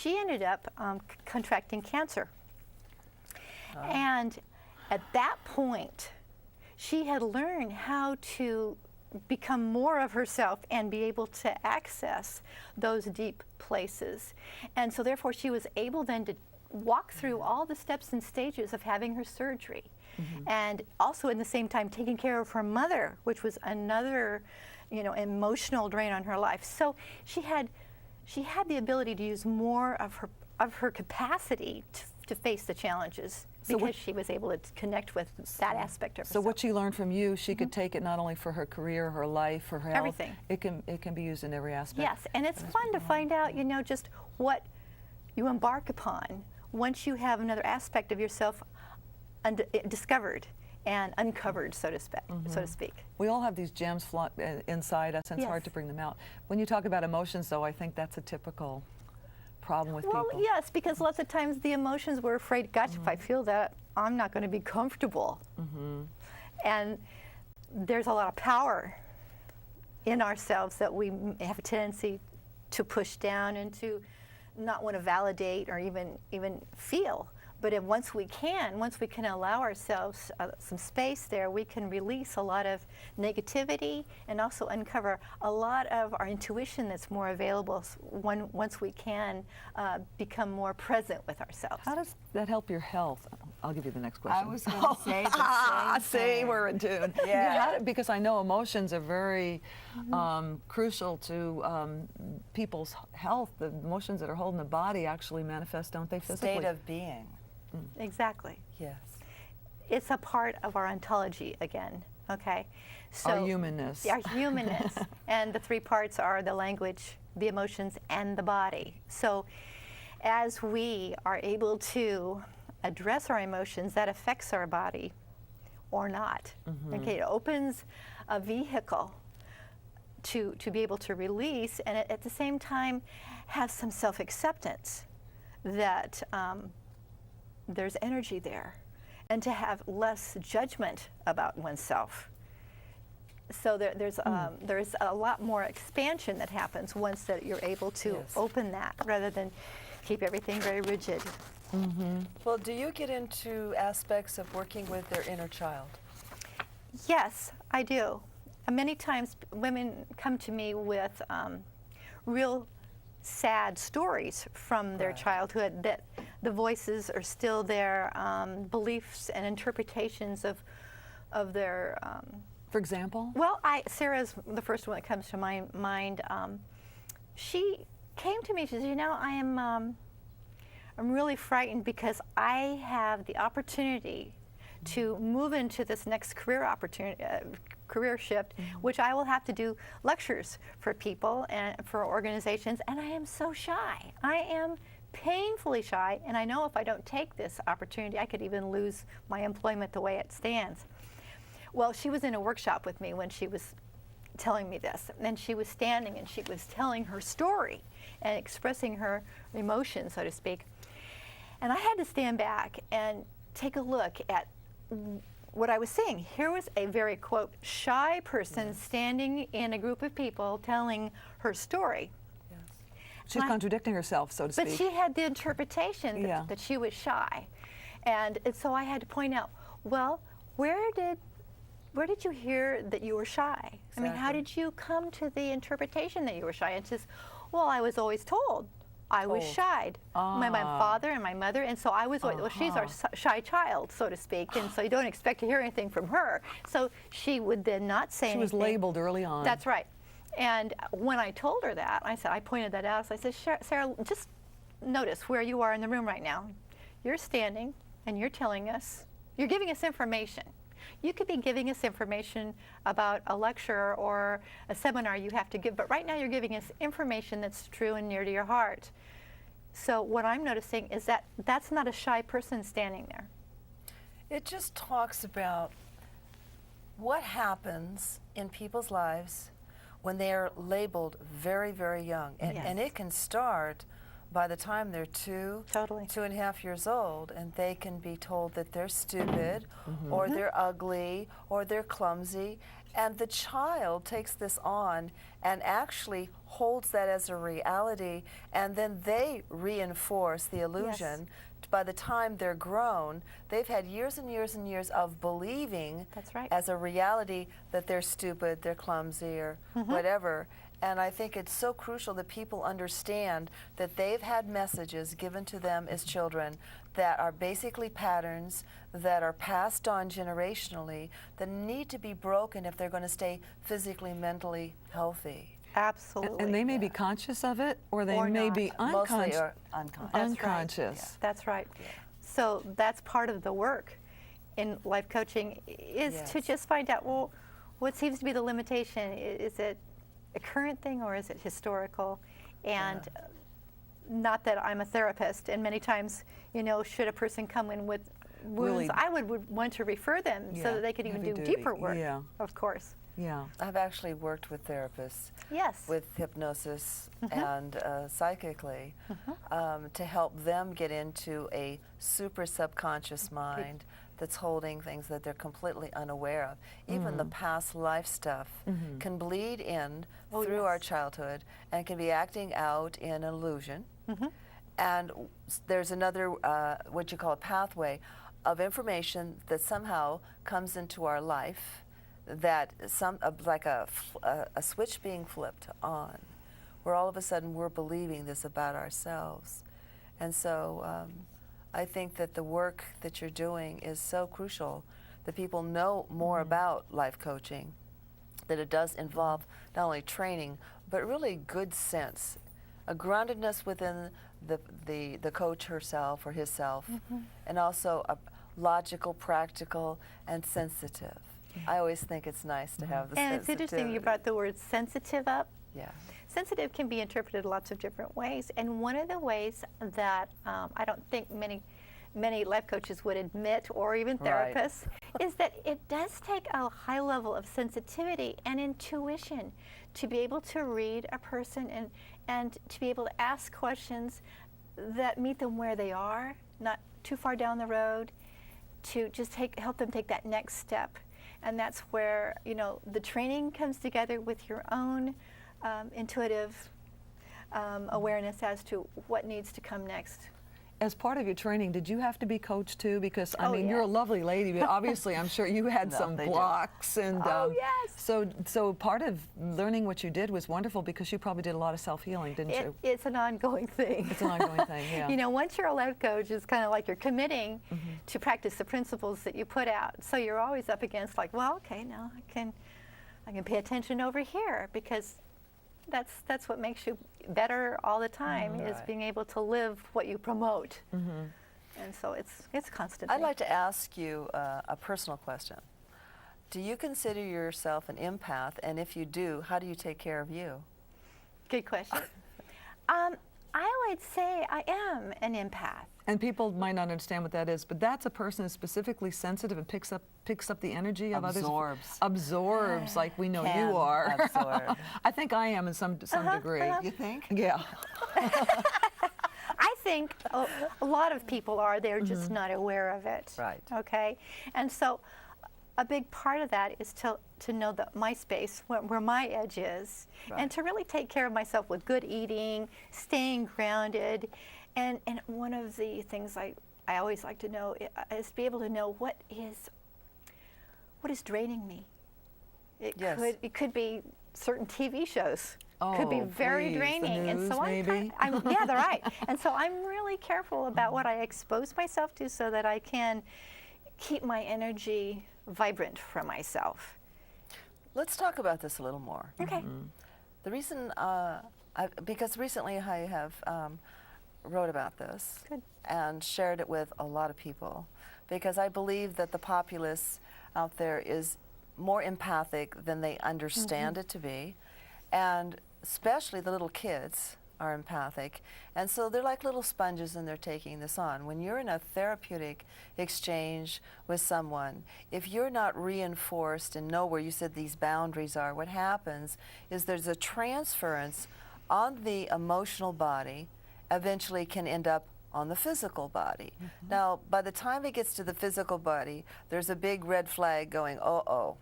she ended up contracting cancer. And at that point, she had learned how to become more of herself and be able to access those deep places. And so therefore she was able then to walk through all the steps and stages of having her surgery. And also in the same time taking care of her mother, which was another, you know, emotional drain on her life. So she had the ability to use more of her capacity to face the challenges, because she was able to connect with that aspect of herself. So what she learned from you, she could take it not only for her career, her life, her health. Everything. It can be used in every aspect. Yes, and it's fun to find out, you know, just what you embark upon once you have another aspect of yourself discovered and uncovered, so to speak. We all have these gems inside us, and it's hard to bring them out. When you talk about emotions, though, I think that's a typical problem with people. Well, yes, because lots of times the emotions, we're afraid, gosh, if I feel that, I'm not going to be comfortable. And there's a lot of power in ourselves that we have a tendency to push down and to not want to validate or even feel. But once we can allow ourselves some space there, we can release a lot of negativity and also uncover a lot of our intuition that's more available once we can become more present with ourselves. How does that help your health? I'll give you the next question. I was going to say the same thing. See, we're in tune. Yeah. Because I know emotions are very crucial to people's health. The emotions that are holding the body actually manifest, don't they, physically? State of being. Exactly. Yes. It's a part of our ontology again, okay? So Our humanness. Our humanness. And the three parts are the language, the emotions, and the body. So as we are able to address our emotions, that affects our body or not. Okay, it opens a vehicle to be able to release, and at the same time have some self-acceptance that there's energy there, and to have less judgment about oneself. So there's a lot more expansion that happens once that you're able to open that, rather than keep everything very rigid. Well, do you get into aspects of working with their inner child? Yes, I do. Many times women come to me with real sad stories from their childhood, that the voices are still there, beliefs and interpretations of their... For example? Well, Sarah's the first one that comes to my mind. She came to me, she said, you know, I'm really frightened because I have the opportunity to move into this next career opportunity, career shift, which I will have to do lectures for people and for organizations, and I am so shy. I am painfully shy, and I know if I don't take this opportunity, I could even lose my employment the way it stands. Well, she was in a workshop with me when she was telling me this, and she was standing and she was telling her story and expressing her emotions, so to speak. And I had to stand back and take a look at what I was seeing. Here was a very, quote, shy person standing in a group of people telling her story. She's contradicting herself, so to speak. But she had the interpretation that she was shy. And so I had to point out, well, where did you hear that you were shy? I mean, how did you come to the interpretation that you were shy? And she says, well, I was always told I was shied. My father and my mother, and so I was always, well, she's our shy child, so to speak, and so you don't expect to hear anything from her. So she would then not say anything. She was labeled early on. That's right. And when I told her that, I pointed that out. So I said, Sarah, just notice where you are in the room right now. You're standing and you're telling us, you're giving us information. You could be giving us information about a lecture or a seminar you have to give, but right now you're giving us information that's true and near to your heart. So what I'm noticing is that that's not a shy person standing there. It just talks about what happens in people's lives when they are labeled very, very young. And it can start by the time they're Totally. 2.5 years old, and they can be told that they're stupid, or they're ugly, or they're clumsy, and the child takes this on and actually holds that as a reality, and then they reinforce the illusion. By the time they're grown, they've had years and years and years of believing That's right. as a reality that they're stupid, they're clumsy, or whatever. And I think it's so crucial that people understand that they've had messages given to them as children that are basically patterns that are passed on generationally that need to be broken if they're going to stay physically, mentally healthy. Absolutely. And they may be conscious of it, or they may not. be Mostly are unconscious. unconscious. That's right. So that's part of the work in life coaching is to Yes. just find out, well, what seems to be the limitation? Is it a current thing or is it historical? And not that I'm a therapist, and many times, you know, should a person come in with wounds, Really- I would want to refer them so Yeah, that they could even do heavy duty. deeper work, Yeah. of course. Yeah. I've actually worked with therapists Yes. with hypnosis and psychically to help them get into a super subconscious mind that's holding things that they're completely unaware of. Even the past life stuff can bleed in through our childhood and can be acting out in illusion. And there's another, what you call a pathway of information that somehow comes into our life that like a switch being flipped on, where all of a sudden we're believing this about ourselves. And so I think that the work that you're doing is so crucial that people know more about life coaching, that it does involve not only training, but really good sense, a groundedness within the coach herself or himself, and also a logical, practical, and sensitive. I always think it's nice to have the And it's interesting you brought the word sensitive up. Yeah. Sensitive can be interpreted lots of different ways, and one of the ways that I don't think many life coaches would admit, or even Right. therapists, is that it does take a high level of sensitivity and intuition to be able to read a person and to be able to ask questions that meet them where they are, not too far down the road, to just help them take that next step. And that's where, you know, the training comes together with your own intuitive awareness as to what needs to come next. As part of your training, did you have to be coached too? Because I Oh, mean, you're a yes. lovely lady, but obviously, I'm sure you had No, some they do. blocks. And Oh, yes. so part of learning what you did was wonderful because you probably did a lot of self-healing, didn't you? It's an ongoing thing. It's an ongoing thing, yeah. You know, once you're a life coach, it's kind of like you're committing to practice the principles that you put out. So you're always up against like, well, okay, now I can pay attention over here, because that's what makes you better all the time is Right. being able to live what you promote. And so it's constant. I'd like to ask you a personal question. Do you consider yourself an empath? And if you do, how do you take care of you? Good question. I would say I am an empath. And people might not understand what that is, but that's a person who's specifically sensitive and picks up the energy of others. Absorbs, like we know Can you are. absorb. I think I am in some degree. You think? Yeah. I think a lot of people are. They're just not aware of it. Right. Okay. And so a big part of that is to know that my space, where my edge is, Right. and to really take care of myself with good eating, staying grounded. And one of the things I always like to know is to be able to know what is draining me. Yes. It could be certain TV shows. Could be Oh, very please, the draining, and news, so maybe? yeah, they're right. And so I'm really careful about what I expose myself to, so that I can keep my energy vibrant for myself. Let's talk about this a little more. Okay. The reason, because recently I have wrote about this Good. and shared it with a lot of people, because I believe that the populace out there is more empathic than they understand it to be, and especially the little kids are empathic, and so they're like little sponges and they're taking this on. When you're in a therapeutic exchange with someone, if you're not reinforced and know where you said these boundaries are, what happens is there's a transference on the emotional body eventually can end up on the physical body. Now, by the time it gets to the physical body, there's a big red flag going, uh-oh,